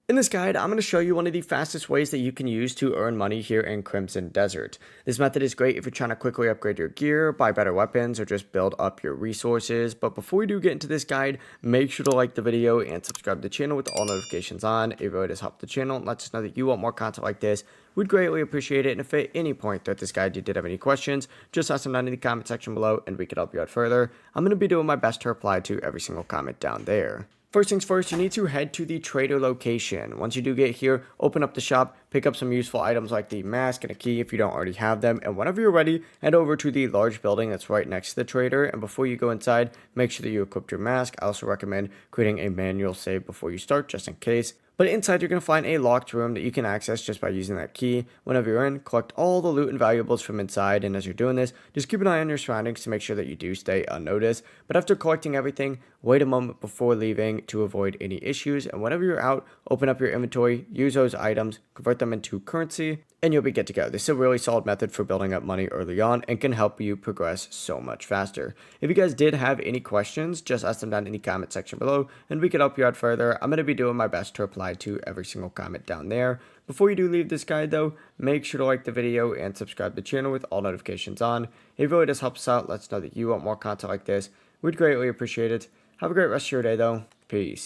In this guide, I'm going to show you one of the fastest ways that you can use to earn money here in Crimson Desert. This method is great if you're trying to quickly upgrade your gear, buy better weapons, or just build up your resources. But before we do get into this guide, make sure to like the video and subscribe to the channel with all notifications on. It really does help the channel and lets us know that you want more content like this. We'd greatly appreciate it, and if at any point throughout this guide you did have any questions, just ask them down in the comment section below and we could help you out further. I'm going to be doing my best to reply to every single comment down there. First things first, you need to head to the trader location. Once you do get here, open up the shop, pick up some useful items like the mask and a key if you don't already have them, and whenever you're ready, head over to the large building that's right next to the trader, and before you go inside, make sure that you equip your mask. I also recommend creating a manual save before you start, just in case. But inside, you're going to find a locked room that you can access just by using that key. Whenever you're in, collect all the loot and valuables from inside, and as you're doing this, just keep an eye on your surroundings to make sure that you do stay unnoticed. But after collecting everything, wait a moment before leaving to avoid any issues, and whenever you're out, open up your inventory, use those items, convert them into currency, and you'll be good to go. This is a really solid method for building up money early on and can help you progress so much faster. If you guys did have any questions, just ask them down in the comment section below and we can help you out further. I'm going to be doing my best to reply to every single comment down there. Before you do leave this guide though, make sure to like the video and subscribe to the channel with all notifications on. It really does help us out. Let us know that you want more content like this. We'd greatly appreciate it. Have a great rest of your day though. Peace.